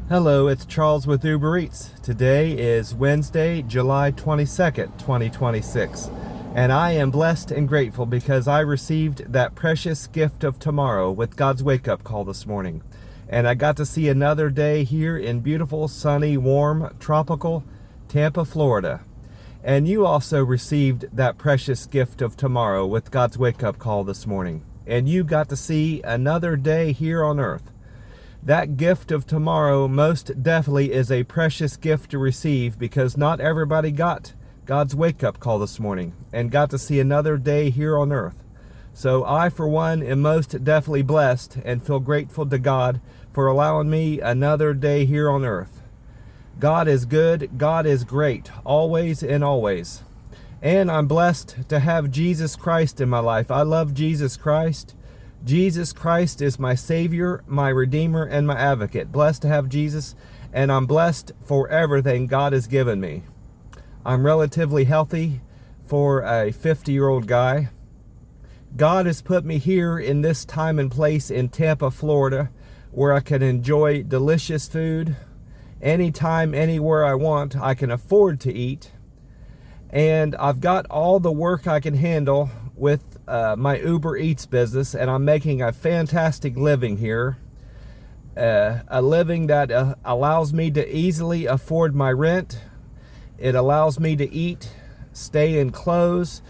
Hello, it's Charles with Uber Eats. Today is Wednesday, July 22nd, 2026. And I am blessed and grateful because I received that precious gift of tomorrow with God's wake-up call this morning. And I got to see another day here in beautiful, sunny, warm, tropical Tampa, Florida. And you also received that precious gift of tomorrow with God's wake-up call this morning. And you got to see another day here on earth. That gift of tomorrow most definitely is a precious gift to receive because not everybody got God's wake-up call this morning and got to see another day here on earth. So I, for one, am most definitely blessed and feel grateful to God for allowing me another day here on earth. God is good, God is great, always and always. And I'm blessed to have Jesus Christ in my life. I love Jesus Christ. Jesus Christ is my Savior, my Redeemer, and my Advocate. Blessed to have Jesus, and I'm blessed for everything God has given me. I'm relatively healthy for a 50-year-old guy. God has put me here in this time and place in Tampa, Florida, where I can enjoy delicious food anytime, anywhere I want. I can afford to eat. And I've got all the work I can handle with my Uber Eats business, and I'm making a fantastic living here. A living that allows me to easily afford my rent. It allows me to eat, stay in clothes,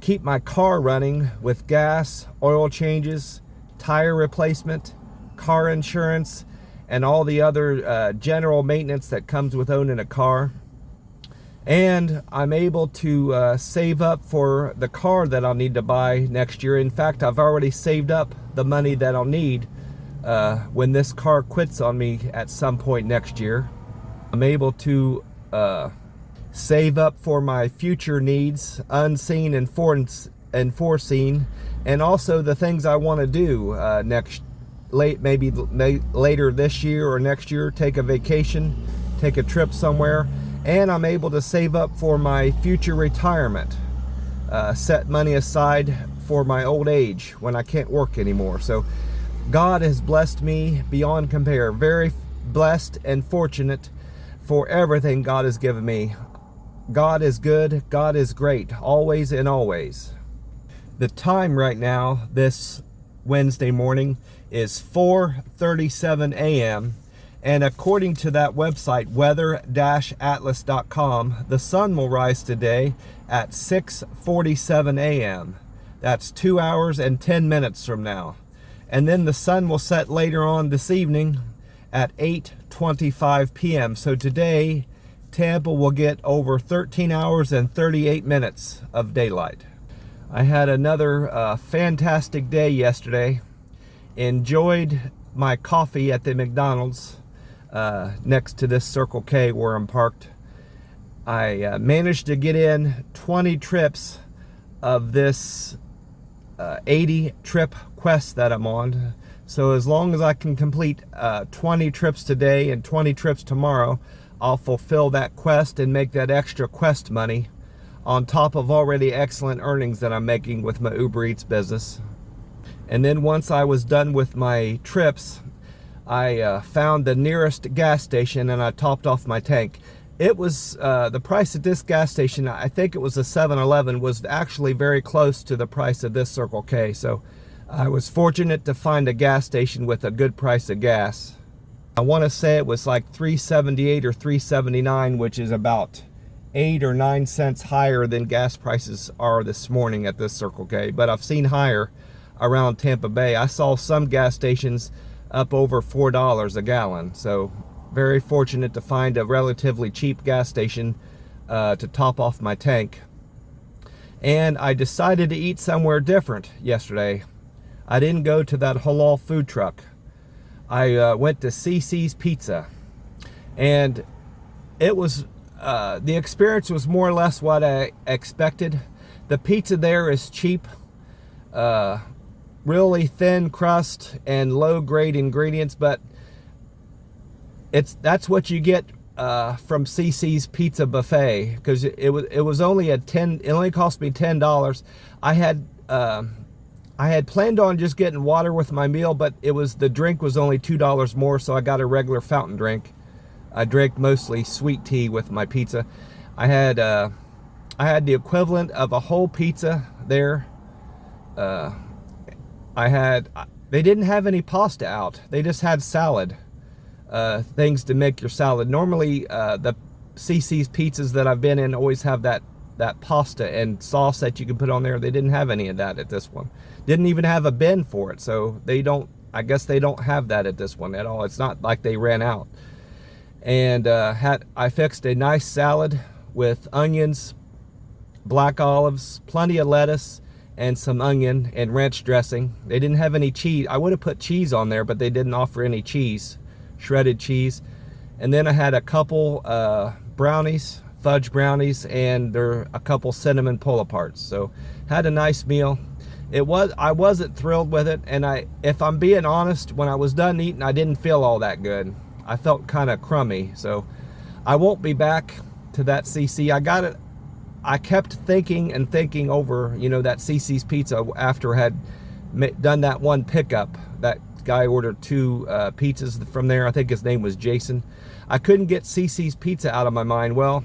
keep my car running with gas, oil changes, tire replacement, car insurance, and all the other general maintenance that comes with owning a car. And I'm able to save up for the car that I'll need to buy next year. In fact, I've already saved up the money that I'll need when this car quits on me at some point next year. I'm able to save up for my future needs, unseen and foreseen, and also the things I want to do maybe later this year or next year. Take a vacation, take a trip somewhere. And I'm able to save up for my future retirement, set money aside for my old age when I can't work anymore. So God has blessed me beyond compare. Very blessed and fortunate for everything God has given me. God is good, God is great, always and always. The time right now, this Wednesday morning, is 4:37 a.m. And according to that website, weather-atlas.com, the sun will rise today at 6:47 a.m. That's 2 hours and 10 minutes from now. And then the sun will set later on this evening at 8:25 p.m. So today, Tampa will get over 13 hours and 38 minutes of daylight. I had another fantastic day yesterday. Enjoyed my coffee at the McDonald's. Next to this Circle K where I'm parked. I managed to get in 20 trips of this 80 trip quest that I'm on. So as long as I can complete 20 trips today and 20 trips tomorrow, I'll fulfill that quest and make that extra quest money on top of already excellent earnings that I'm making with my Uber Eats business. And then once I was done with my trips, I found the nearest gas station and I topped off my tank. It was, the price at this gas station, I think it was a 7-Eleven, was actually very close to the price of this Circle K. So I was fortunate to find a gas station with a good price of gas. I want to say it was like $3.78 or $3.79, which is about 8 or 9 cents higher than gas prices are this morning at this Circle K. But I've seen higher around Tampa Bay. I saw some gas stations up over $4 a gallon. So very fortunate to find a relatively cheap gas station to top off my tank. And I decided to eat somewhere different yesterday. I didn't go to that halal food truck. I went to CC's Pizza. And it was, the experience was more or less what I expected. The pizza there is cheap. Really thin crust and low grade ingredients, but that's what you get from CC's Pizza Buffet, because it was only it only cost me $10. I had I had planned on just getting water with my meal, but the drink was only $2 more, so I got a regular fountain drink. I drank mostly sweet tea with my pizza. I had the equivalent of a whole pizza there. They didn't have any pasta out. They just had salad, things to make your salad. Normally, the CC's pizzas that I've been in always have that pasta and sauce that you can put on there. They didn't have any of that at this one. Didn't even have a bin for it, so I guess they don't have that at this one at all. It's not like they ran out. And I fixed a nice salad with onions, black olives, plenty of lettuce, and some onion and ranch dressing. They didn't have any cheese. I would have put cheese on there, but they didn't offer any cheese, shredded cheese. And then I had a couple brownies, fudge brownies, and a couple cinnamon pull-aparts. So had a nice meal. I wasn't thrilled with it, and if I'm being honest, when I was done eating, I didn't feel all that good. I felt kind of crummy, so I won't be back to that CC. I kept thinking over, that CC's Pizza after I had done that one pickup. That guy ordered 2 pizzas from there. I think his name was Jason. I couldn't get CC's Pizza out of my mind. Well,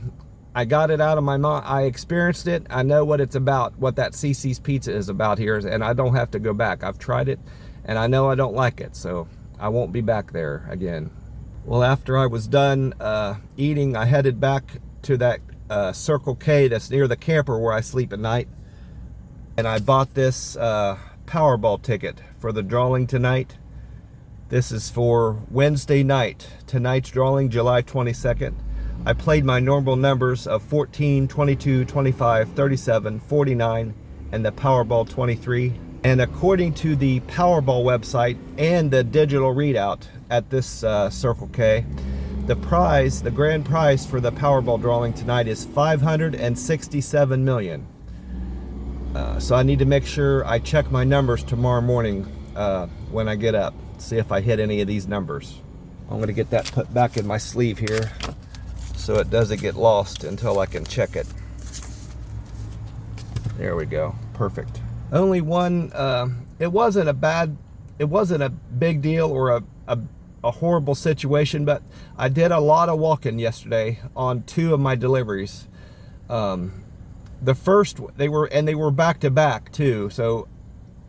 I got it out of my mind. I experienced it. I know what it's about, what that CC's Pizza is about here, and I don't have to go back. I've tried it, and I know I don't like it, so I won't be back there again. Well, after I was done eating, I headed back to that Circle K that's near the camper where I sleep at night, and I bought this Powerball ticket for the drawing tonight. This is for Wednesday night. Tonight's drawing, July 22nd. I played my normal numbers of 14, 22, 25, 37, 49, and the Powerball 23. And according to the Powerball website and the digital readout at this Circle K, the grand prize for the Powerball drawing tonight is $567 million. So I need to make sure I check my numbers tomorrow morning when I get up, see if I hit any of these numbers. I'm going to get that put back in my sleeve here so it doesn't get lost until I can check it. There we go. Perfect. Only one, it wasn't a big deal or a horrible situation, but I did a lot of walking yesterday on 2 of my deliveries. The first, they were back to back too. So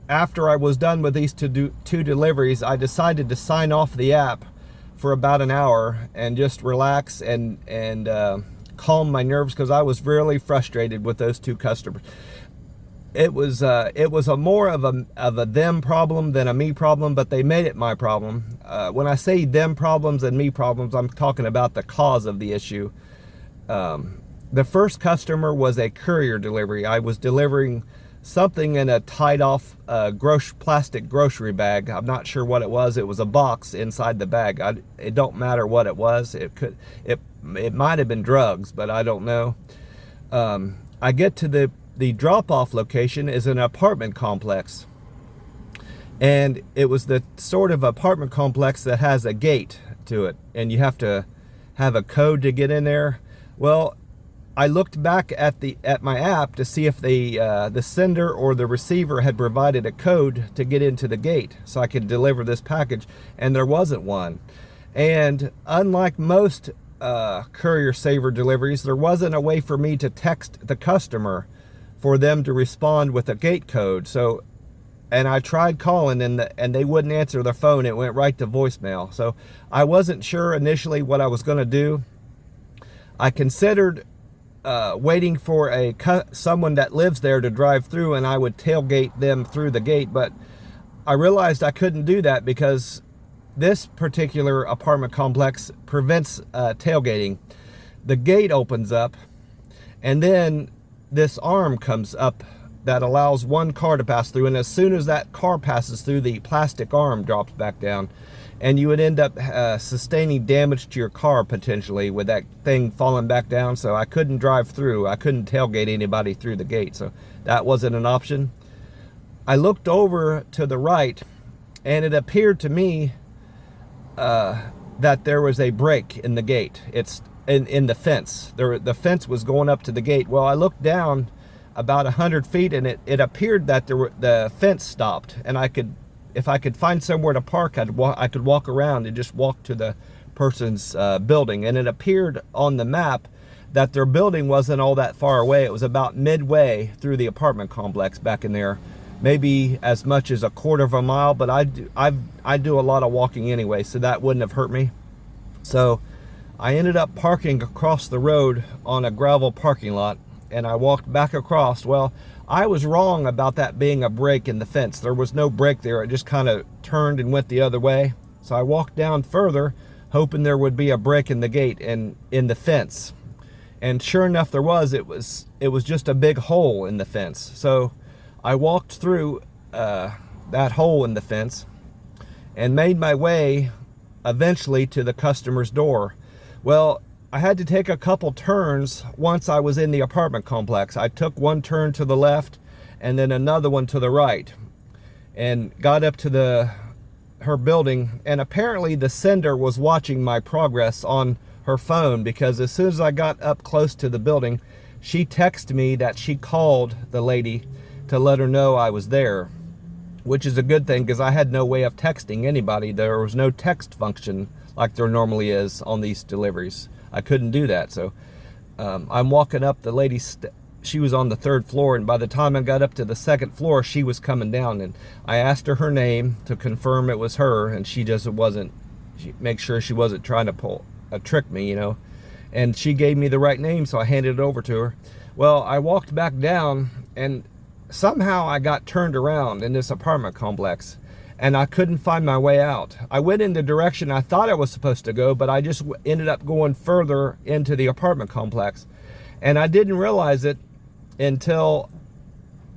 after I was done with these 2 deliveries, I decided to sign off the app for about an hour and just relax and calm my nerves, because I was really frustrated with those 2 customers. It was a more of a them problem than a me problem, but they made it my problem. When I say them problems and me problems, I'm talking about the cause of the issue. The first customer was a courier delivery. I was delivering something in a tied off plastic grocery bag. I'm not sure what it was. It was a box inside the bag. It don't matter what it was. It might have been drugs, but I don't know. I get to the drop-off location is an apartment complex, and it was the sort of apartment complex that has a gate to it, and you have to have a code to get in there. Well, I looked back at my app to see if the sender or the receiver had provided a code to get into the gate so I could deliver this package, and there wasn't one. And unlike most courier saver deliveries, there wasn't a way for me to text the customer for them to respond with a gate code. So, and I tried calling and they wouldn't answer their phone. It went right to voicemail. So I wasn't sure initially what I was going to do. I considered waiting for someone that lives there to drive through, and I would tailgate them through the gate, but I realized I couldn't do that because this particular apartment complex prevents tailgating. The gate opens up, and then this arm comes up that allows one car to pass through, and as soon as that car passes through, the plastic arm drops back down, and you would end up sustaining damage to your car potentially with that thing falling back down. So I couldn't drive through. I couldn't tailgate anybody through the gate, so that wasn't an option. I looked over to the right, and it appeared to me that there was a break in the gate. It's in the fence. The fence was going up to the gate. Well, I looked down about 100 feet, and it appeared that the fence stopped, and if I could find somewhere to park, I could walk around and just walk to the person's building. And it appeared on the map that their building wasn't all that far away. It was about midway through the apartment complex back in there, maybe as much as a quarter of a mile. But I do a lot of walking anyway, so that wouldn't have hurt me. So I ended up parking across the road on a gravel parking lot, and I walked back across. Well, I was wrong about that being a break in the fence. There was no break there. It just kind of turned and went the other way. So I walked down further, hoping there would be a break in the gate and in the fence. And sure enough, there was. It was just a big hole in the fence. So I walked through that hole in the fence and made my way eventually to the customer's door. Well, I had to take a couple turns once I was in the apartment complex. I took one turn to the left and then another one to the right, and got up to her building. And apparently the sender was watching my progress on her phone, because as soon as I got up close to the building, she texted me that she called the lady to let her know I was there, which is a good thing, because I had no way of texting anybody. There was no text function like there normally is on these deliveries. I couldn't do that. So I'm walking up, the lady, she was on the 3rd floor, and by the time I got up to the 2nd floor, she was coming down, and I asked her name to confirm it was her, and she make sure she wasn't trying to pull a trick me, and she gave me the right name, so I handed it over to her. Well, I walked back down, and somehow I got turned around in this apartment complex, and I couldn't find my way out. I went in the direction I thought I was supposed to go, but I just ended up going further into the apartment complex, and I didn't realize it until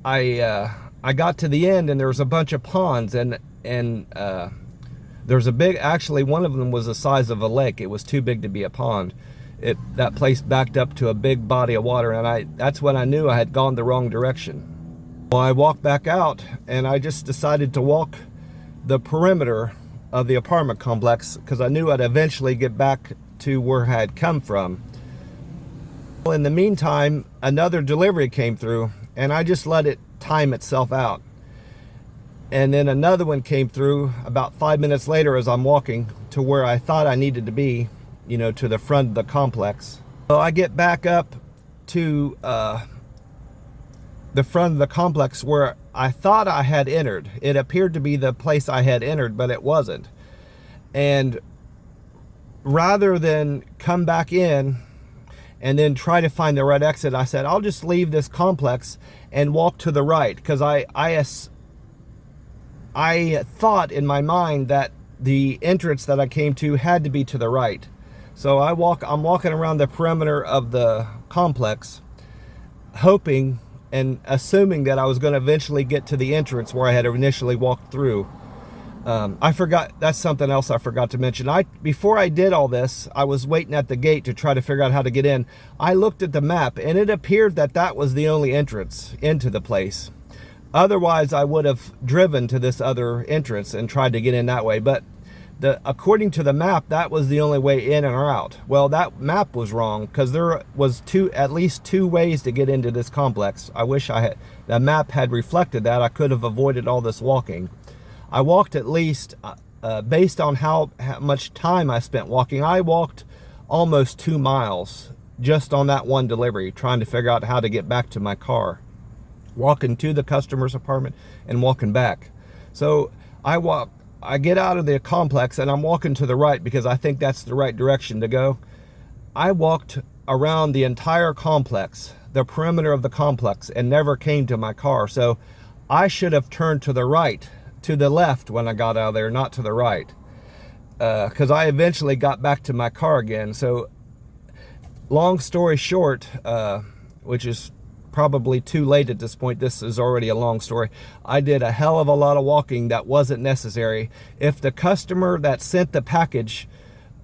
I got to the end, and there was a bunch of ponds, and there's a big, actually one of them was the size of a lake. It was too big to be a pond. That place backed up to a big body of water, and that's when I knew I had gone the wrong direction. Well, I walked back out, and I just decided to walk the perimeter of the apartment complex, because I knew I'd eventually get back to where I had come from. Well, in the meantime, another delivery came through, and I just let it time itself out. And then another one came through about 5 minutes later as I'm walking to where I thought I needed to be, to the front of the complex. So I get back up to the front of the complex where I thought I had entered. It appeared to be the place I had entered, but it wasn't. And rather than come back in and then try to find the right exit, I said, I'll just leave this complex and walk to the right, because I thought in my mind that the entrance that I came to had to be to the right. So I'm walking around the perimeter of the complex, hoping and assuming that I was going to eventually get to the entrance where I had initially walked through. I forgot, that's something else I forgot to mention. Before I did all this, I was waiting at the gate to try to figure out how to get in. I looked at the map, and it appeared that was the only entrance into the place. Otherwise, I would have driven to this other entrance and tried to get in that way. But according to the map, that was the only way in or out. Well, that map was wrong, because there was at least two ways to get into this complex. I wish the map had reflected that. I could have avoided all this walking. I walked at least, based on how much time I spent walking, I walked almost 2 miles just on that one delivery, trying to figure out how to get back to my car, walking to the customer's apartment and walking back. So I get out of the complex, and I'm walking to the right because I think that's the right direction to go. I walked around the entire complex, the perimeter of the complex, and never came to my car. So I should have turned to the left when I got out of there, not to the right, because I eventually got back to my car again. So long story short, which is probably too late at this point, this is already a long story, I did a hell of a lot of walking that wasn't necessary. If the customer that sent the package,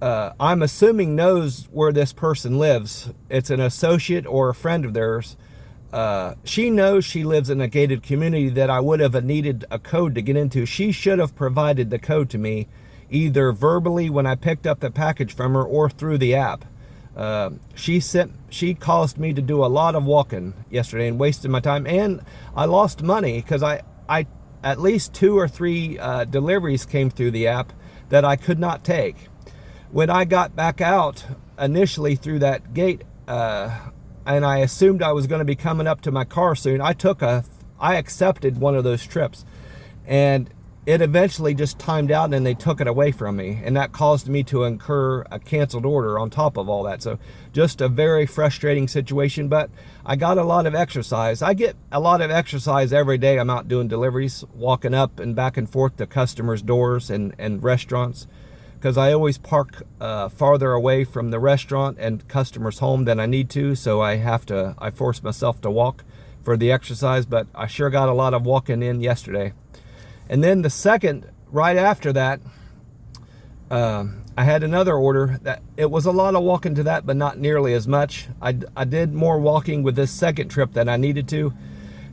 I'm assuming, knows where this person lives, it's an associate or a friend of theirs, she knows she lives in a gated community that I would have needed a code to get into. She should have provided the code to me, either verbally when I picked up the package from her or through the app. She caused me to do a lot of walking yesterday and wasted my time, and I lost money because I at least 2 or 3 deliveries came through the app that I could not take. When I got back out initially through that gate, and I assumed I was going to be coming up to my car soon, I accepted one of those trips, and it eventually just timed out and they took it away from me, and that caused me to incur a canceled order on top of all that. So just a very frustrating situation, but I got a lot of exercise. I get a lot of exercise every day. I'm out doing deliveries, walking up and back and forth to customers' doors and restaurants, because I always park farther away from the restaurant and customers' home than I need to, so I force myself to walk for the exercise. But I sure got a lot of walking in yesterday. And then the second, right after that, I had another order that it was a lot of walking to that, but not nearly as much. I did more walking with this second trip than I needed to.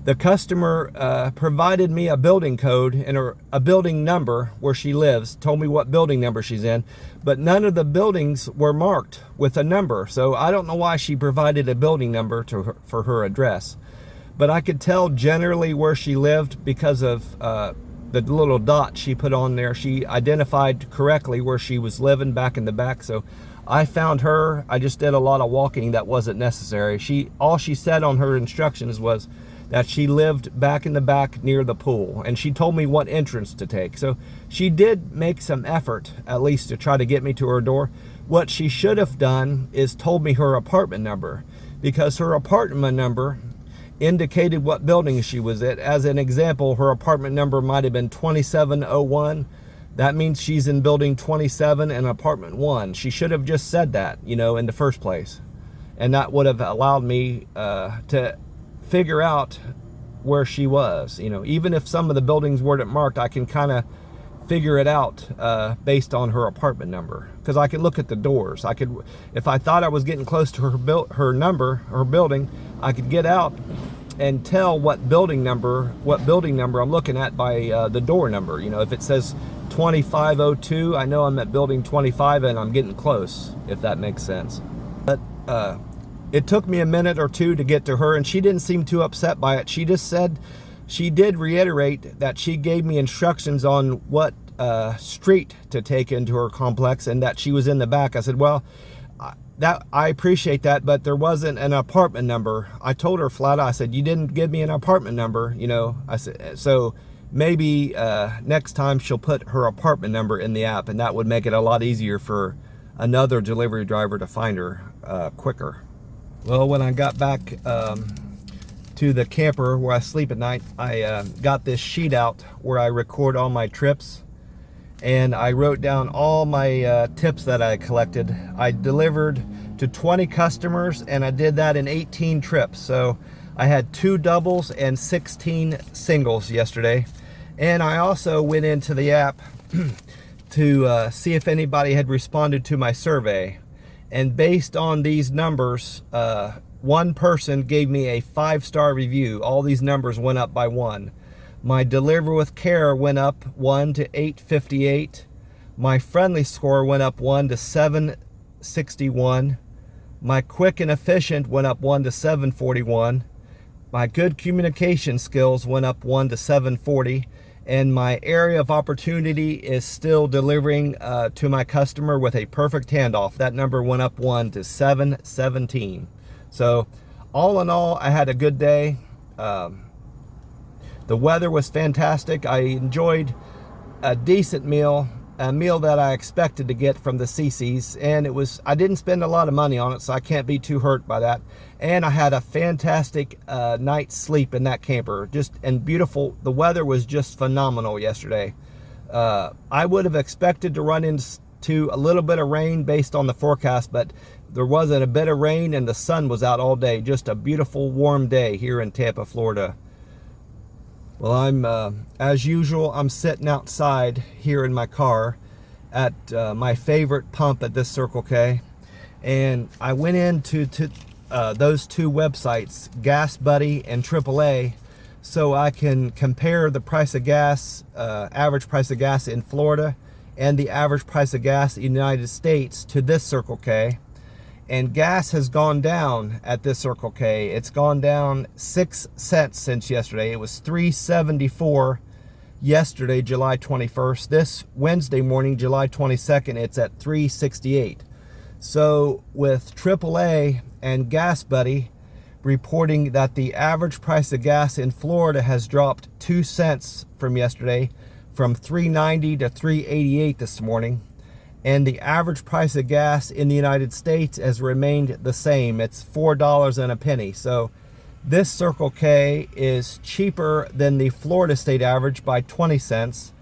The customer provided me a building code and a building number where she lives, told me what building number she's in, but none of the buildings were marked with a number. So I don't know why she provided a building number for her address. But I could tell generally where she lived because of the little dot she put on there. She identified correctly where she was living back in the back. So I found her. I just did a lot of walking that wasn't necessary. All she said on her instructions was that she lived back in the back near the pool, and she told me what entrance to take. So she did make some effort, at least, to try to get me to her door. What she should have done is told me her apartment number, because her apartment number indicated what building she was at. As an example, her apartment number might have been 2701. That means she's in building 27 and apartment 1. She should have just said that, in the first place. And that would have allowed me to figure out where she was. Even if some of the buildings weren't marked, I can kind of figure it out based on her apartment number, because I could look at the doors. If I thought I was getting close to her building, I could get out and tell what building number I'm looking at by the door number. If it says 2502, I know I'm at building 25 and I'm getting close, if that makes sense. But it took me a minute or two to get to her, and she didn't seem too upset by it. She just said she did reiterate that she gave me instructions on what street to take into her complex, and that she was in the back. I said, well, I appreciate that, but there wasn't an apartment number. I told her flat out, I said, you didn't give me an apartment number, I said, so maybe next time she'll put her apartment number in the app, and that would make it a lot easier for another delivery driver to find her quicker. Well, when I got back to the camper where I sleep at night, I got this sheet out where I record all my trips, and I wrote down all my tips that I collected. I delivered to 20 customers, and I did that in 18 trips. So I had 2 doubles and 16 singles yesterday. And I also went into the app to see if anybody had responded to my survey. And based on these numbers, one person gave me a 5-star review. All these numbers went up by 1. My deliver with care went up 1 to 858. My friendly score went up 1 to 761. My quick and efficient went up 1 to 741. My good communication skills went up 1 to 740. And my area of opportunity is still delivering to my customer with a perfect handoff. That number went up 1 to 717. So all in all, I had a good day. The weather was fantastic. I enjoyed a decent meal, a meal that I expected to get from the CC's, and I didn't spend a lot of money on it, so I can't be too hurt by that. And I had a fantastic night's sleep in that camper. And beautiful. The weather was just phenomenal yesterday. I would have expected to run into a little bit of rain based on the forecast, but there wasn't a bit of rain, and the sun was out all day. Just a beautiful warm day here in Tampa, Florida. Well, as usual, I'm sitting outside here in my car at my favorite pump at this Circle K, and I went into those 2 websites, Gas Buddy and AAA, so I can compare the price of gas, average price of gas in Florida, and the average price of gas in the United States to this Circle K. And gas has gone down at this Circle K. It's gone down 6 cents since yesterday. It was $3.74 yesterday, July 21st. This Wednesday morning, July 22nd, it's at $3.68. So with AAA and Gas Buddy reporting that the average price of gas in Florida has dropped 2 cents from yesterday, from $3.90 to $3.88 this morning. And the average price of gas in the United States has remained the same. It's $4 and a penny. So this Circle K is cheaper than the Florida state average by 20 cents.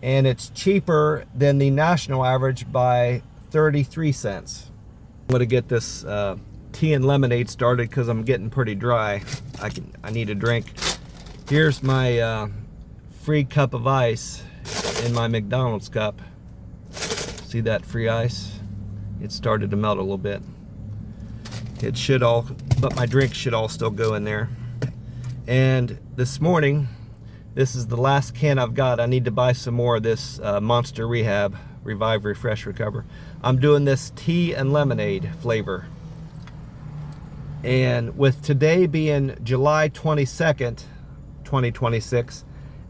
And it's cheaper than the national average by 33 cents. I'm gonna get this tea and lemonade started because I'm getting pretty dry. I need a drink. Here's my free cup of ice in my McDonald's cup. See that free ice? It started to melt a little bit. It should all, but my drink should all still go in there. And this morning, this is the last can I've got. I need to buy some more of this Monster Rehab, Revive, Refresh, Recover. I'm doing this tea and lemonade flavor. And with today being July 22nd, 2026,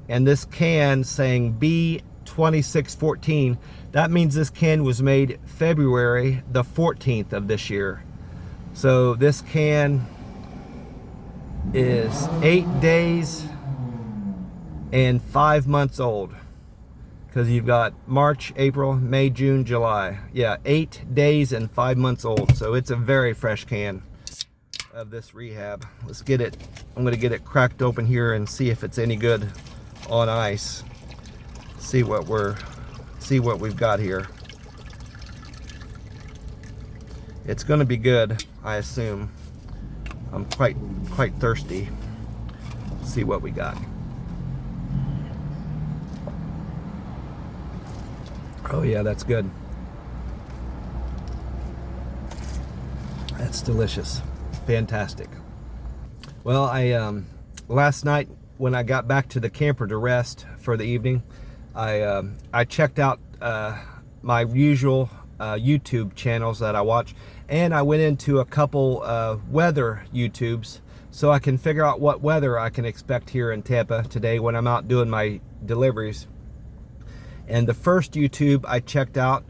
and this can saying B2614, that means this can was made February the 14th of this year. So this can is 8 days and 5 months old, because you've got March, April, May, June, July. Yeah, 8 days and 5 months old. So it's a very fresh can of this Rehab. Let's get it. I'm going to get it cracked open here and see if it's any good on ice. See what we've got here. It's going to be good, I assume. I'm quite thirsty. Let's see what we got. Oh yeah, that's good. That's delicious. Fantastic. Well, I last night when I got back to the camper to rest for the evening, I checked out my usual YouTube channels that I watch, and I went into a couple weather YouTubes so I can figure out what weather I can expect here in Tampa today when I'm out doing my deliveries. And the first YouTube I checked out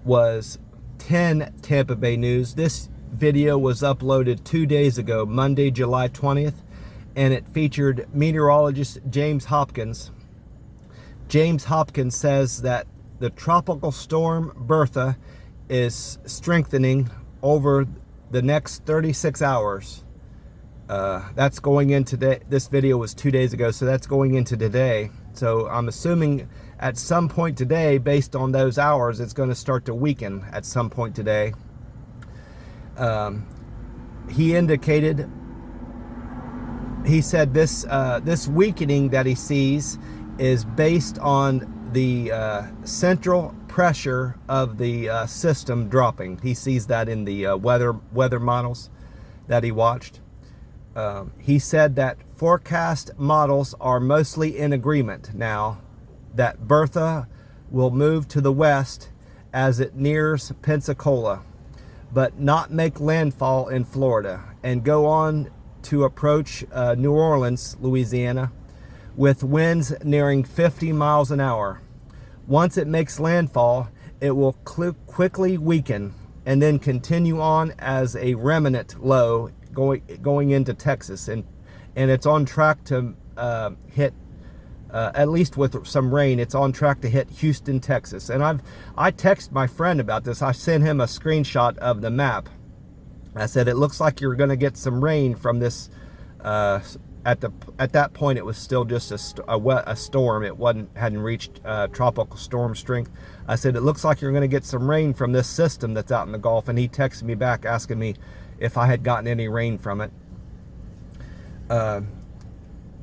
was 10 Tampa Bay News. This video was uploaded 2 days ago, Monday, July 20th, and it featured meteorologist James Hopkins. James Hopkins says that the tropical storm Bertha is strengthening over the next 36 hours. That's going in today. This video was 2 days ago, so that's going into today. So I'm assuming at some point today, based on those hours, it's going to start to weaken at some point today. He indicated, he said this weakening that he sees is based on the central pressure of the system dropping. He sees that in the weather models that he watched. He said that forecast models are mostly in agreement now that Bertha will move to the west as it nears Pensacola, but not make landfall in Florida and go on to approach New Orleans, Louisiana, with winds nearing 50 miles an hour. Once it makes landfall, it will quickly weaken and then continue on as a remnant low going into Texas, and it's on track to hit, at least with some rain, it's on track to hit Houston, Texas. And I texted my friend about this. I sent him a screenshot of the map. I said, it looks like you're going to get some rain from this. At that point, it was still just a storm. It hadn't reached tropical storm strength. I said, it looks like you're going to get some rain from this system that's out in the Gulf. And he texted me back asking me if I had gotten any rain from it.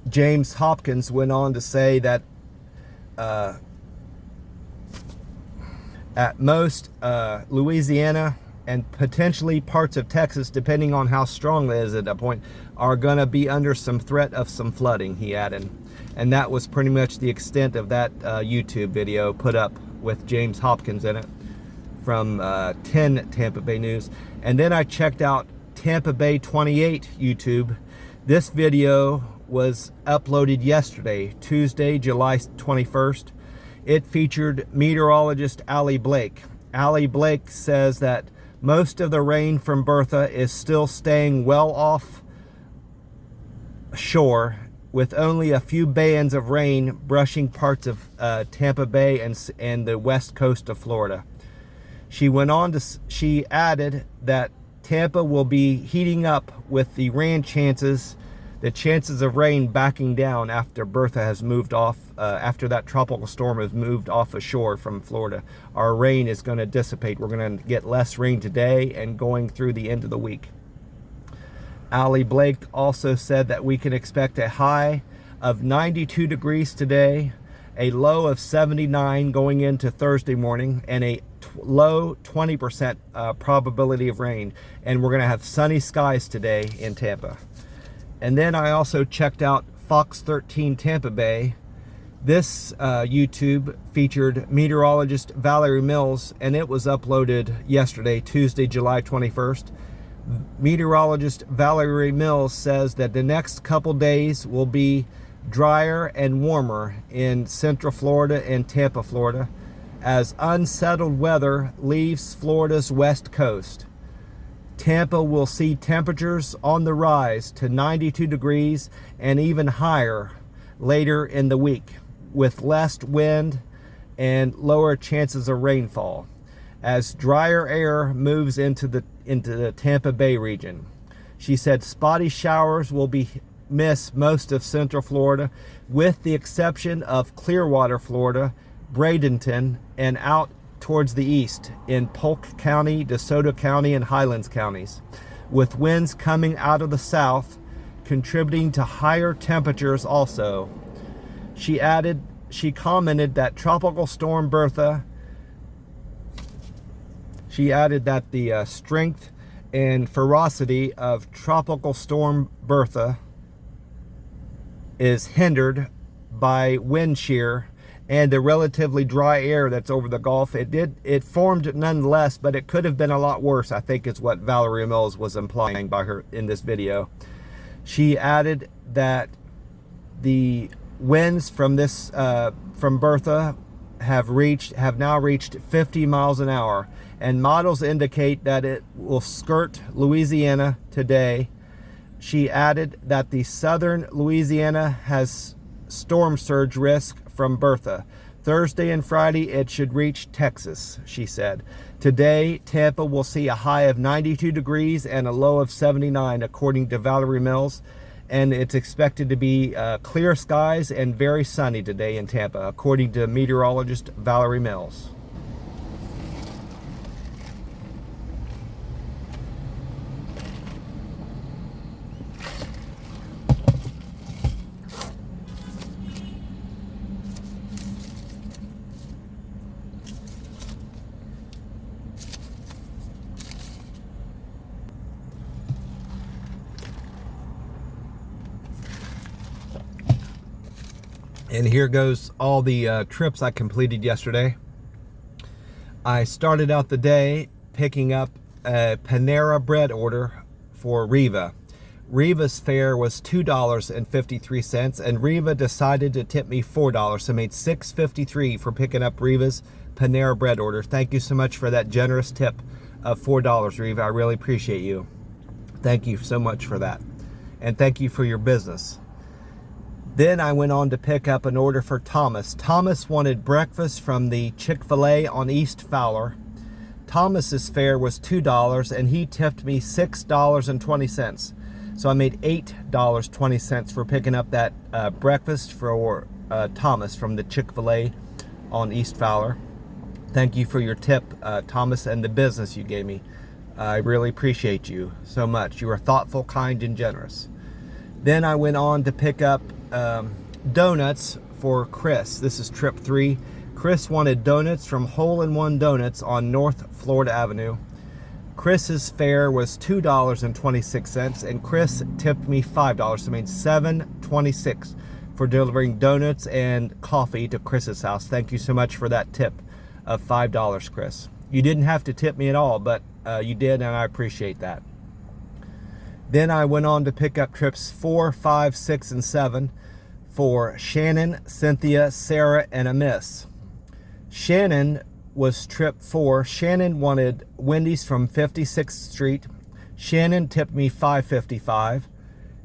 James Hopkins went on to say that at most Louisiana and potentially parts of Texas, depending on how strong it is at that point, are going to be under some threat of some flooding, he added. And that was pretty much the extent of that YouTube video put up with James Hopkins in it from 10 Tampa Bay News. And then I checked out Tampa Bay 28 YouTube. This video was uploaded yesterday, Tuesday, July 21st. It featured meteorologist Allie Blake. Allie Blake says that most of the rain from Bertha is still staying well off shore, with only a few bands of rain brushing parts of Tampa Bay and the west coast of Florida. She added that Tampa will be heating up with the chances of rain backing down after Bertha has moved off, after that tropical storm has moved off ashore from Florida. Our rain is going to dissipate. We're going to get less rain today and going through the end of the week. Allie Blake also said that we can expect a high of 92 degrees today, a low of 79 going into Thursday morning, and a low 20% probability of rain. And we're going to have sunny skies today in Tampa. And then I also checked out Fox 13 Tampa Bay. This YouTube featured meteorologist Valerie Mills, and it was uploaded yesterday, Tuesday, July 21st. Meteorologist Valerie Mills says that the next couple days will be drier and warmer in Central Florida and Tampa, Florida, as unsettled weather leaves Florida's west coast. Tampa will see temperatures on the rise to 92 degrees and even higher later in the week, with less wind and lower chances of rainfall, as drier air moves into the Tampa Bay region. She said spotty showers will miss most of Central Florida, with the exception of Clearwater, Florida, Bradenton, and out towards the east in Polk County, DeSoto County, and Highlands counties, with winds coming out of the south, contributing to higher temperatures also. She commented that Tropical Storm Bertha, the strength and ferocity of Tropical Storm Bertha is hindered by wind shear and the relatively dry air that's over the Gulf. It formed nonetheless, but it could have been a lot worse, I think is what Valerie Mills was implying by her in this video. She added that the winds from Bertha have now reached 50 miles an hour, and models indicate that it will skirt Louisiana today. She added that the southern Louisiana has storm surge risk from Bertha. Thursday and Friday, it should reach Texas, she said. Today, Tampa will see a high of 92 degrees and a low of 79, according to Valerie Mills. And it's expected to be clear skies and very sunny today in Tampa, according to meteorologist Valerie Mills. And here goes all the trips I completed yesterday. I started out the day picking up a Panera bread order for Riva. Riva's fare was $2.53, and Riva decided to tip me $4, so I made $6.53 for picking up Riva's Panera bread order. Thank you so much for that generous tip of $4, Riva. I really appreciate you. Thank you so much for that. And thank you for your business. Then I went on to pick up an order for Thomas. Thomas wanted breakfast from the Chick-fil-A on East Fowler. Thomas's fare was $2, and he tipped me $6.20. So I made $8.20 for picking up that breakfast for Thomas from the Chick-fil-A on East Fowler. Thank you for your tip, Thomas, and the business you gave me. I really appreciate you so much. You are thoughtful, kind, and generous. Then I went on to pick up donuts for Chris. This is trip 3. Chris wanted donuts from Hole in One Donuts on North Florida Avenue. Chris's fare was $2.26, and Chris tipped me $5, so I made $7.26 for delivering donuts and coffee to Chris's house. Thank you so much for that tip of $5, Chris. You didn't have to tip me at all, but you did, and I appreciate that. Then I went on to pick up trips 4, 5, 6, and 7 for Shannon, Cynthia, Sarah, and a miss. Shannon was trip 4. Shannon wanted Wendy's from 56th Street. Shannon tipped me $5.55.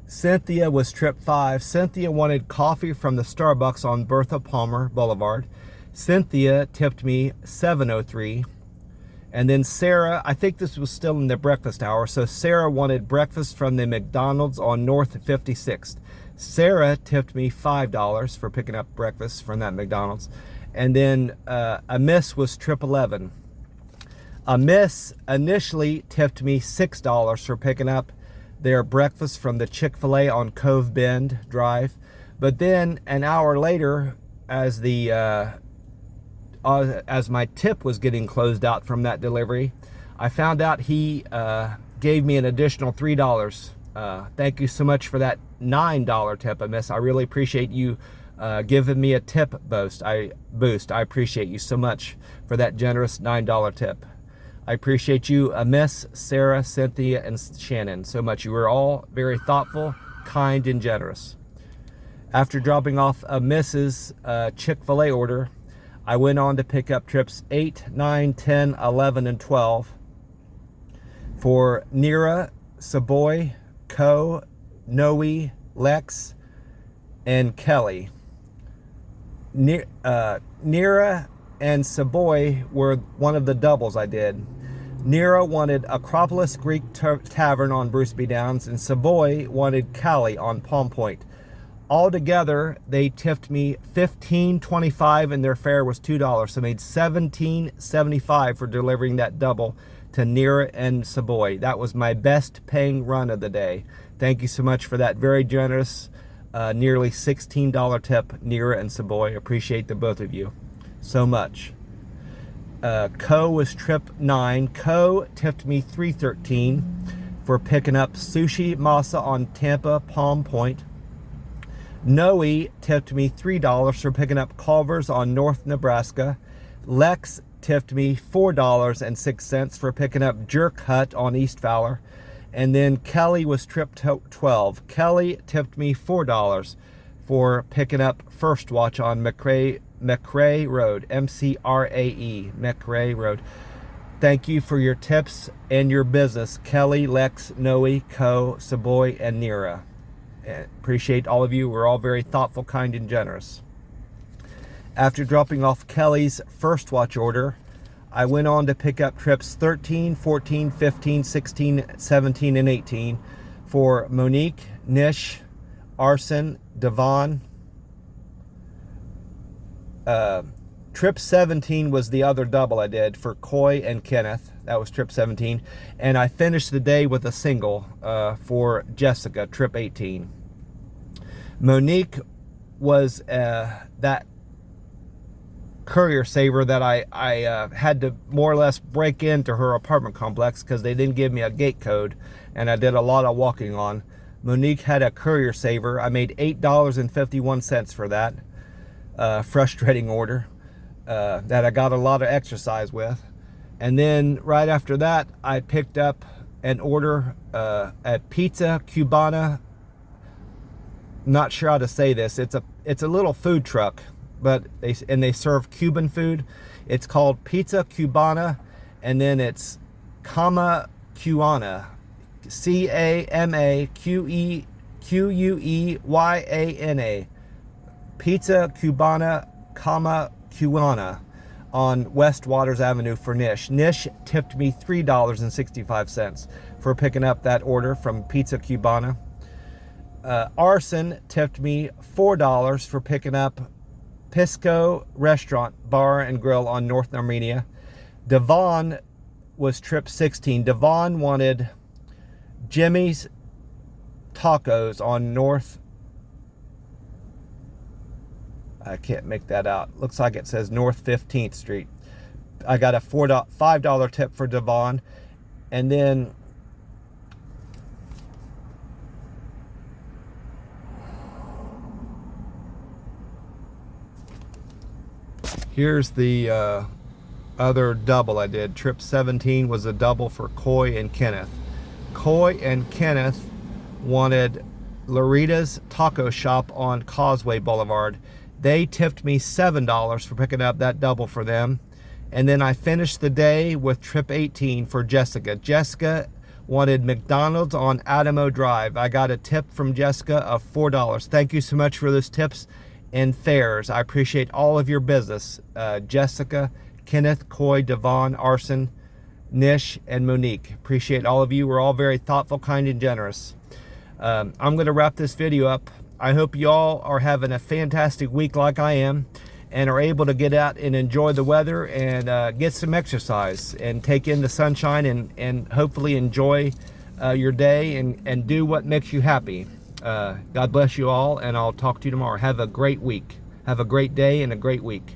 Cynthia was trip 5. Cynthia wanted coffee from the Starbucks on Bertha Palmer Boulevard. Cynthia tipped me $7.03. And then Sarah, I think this was still in the breakfast hour, so Sarah wanted breakfast from the McDonald's on North 56th. Sarah tipped me $5 for picking up breakfast from that McDonald's. And then a miss was trip 11. A miss initially tipped me $6 for picking up their breakfast from the Chick-fil-A on Cove Bend Drive. But then an hour later, as my tip was getting closed out from that delivery, I found out he gave me an additional $3. Thank you so much for that $9 tip, miss. I really appreciate you giving me a tip boost. I appreciate you so much for that generous $9 tip. I appreciate you, Miss, Sarah, Cynthia, and Shannon so much. You were all very thoughtful, kind, and generous. After dropping off a Mrs. Chick-fil-A order, I went on to pick up trips 8, 9, 10, 11, and 12 for Nira, Saboy, Co, Noe, Lex, and Kelly. Nira and Saboy were one of the doubles I did. Nira wanted Acropolis Greek Tavern on Bruce B. Downs, and Saboy wanted Cali on Palm Point. Altogether, they tipped me $15.25 and their fare was $2. So I made $17.75 for delivering that double to Nira and Saboy. That was my best paying run of the day. Thank you so much for that very generous, nearly $16 tip, Nira and Saboy. Appreciate the both of you so much. Co was trip 9. Co tipped me $3.13 for picking up Sushi Masa on Tampa Palm Point. Noe tipped me $3 for picking up Culver's on North Nebraska. Lex tipped me $4.06 for picking up Jerk Hut on East Fowler. And then Kelly was trip 12. Kelly tipped me $4 for picking up First Watch on McRae Road, MCRAE, McRae Road. Thank you for your tips and your business, Kelly, Lex, Noe, Co, Saboy, and Nira. Appreciate all of you. We're all very thoughtful, kind, and generous. After dropping off Kelly's First Watch order, I went on to pick up trips 13, 14, 15, 16, 17, and 18 for Monique, Nish, Arson, Devon. Trip 17 was the other double I did for Coy and Kenneth. That was trip 17. And I finished the day with a single for Jessica, trip 18. Monique was that courier saver that I had to more or less break into her apartment complex because they didn't give me a gate code, and I did a lot of walking on. Monique had a courier saver. I made $8.51 for that frustrating order that I got a lot of exercise with. And then right after that, I picked up an order at Pizza Cubana. Not sure how to say this. It's a little food truck, but they serve Cuban food. It's called Pizza Cubana, and then it's Cama Cuana, CAMAQUEQUEYANA, Pizza Cubana, Cama Cuana on West Waters Avenue for Nish. Nish tipped me $3.65 for picking up that order from Pizza Cubana. Arson tipped me $4 for picking up Pisco Restaurant, Bar and Grill on North Armenia. Devon was trip 16. Devon wanted Jimmy's Tacos on North. I can't make that out. Looks like it says North 15th Street. I got a $5 tip for Devon. And then here's the other double I did. Trip 17 was a double for Coy and Kenneth. Coy and Kenneth wanted Larita's Taco Shop on Causeway Boulevard. They tipped me $7 for picking up that double for them. And then I finished the day with trip 18 for Jessica. Jessica wanted McDonald's on Adamo Drive. I got a tip from Jessica of $4. Thank you so much for those tips and fares. I appreciate all of your business. Jessica, Kenneth, Coy, Devon, Arson, Nish, and Monique. Appreciate all of you. We're all very thoughtful, kind, and generous. I'm going to wrap this video up. I hope you all are having a fantastic week like I am, and are able to get out and enjoy the weather and get some exercise and take in the sunshine and hopefully enjoy your day and do what makes you happy. God bless you all, and I'll talk to you tomorrow. Have a great week. Have a great day and a great week.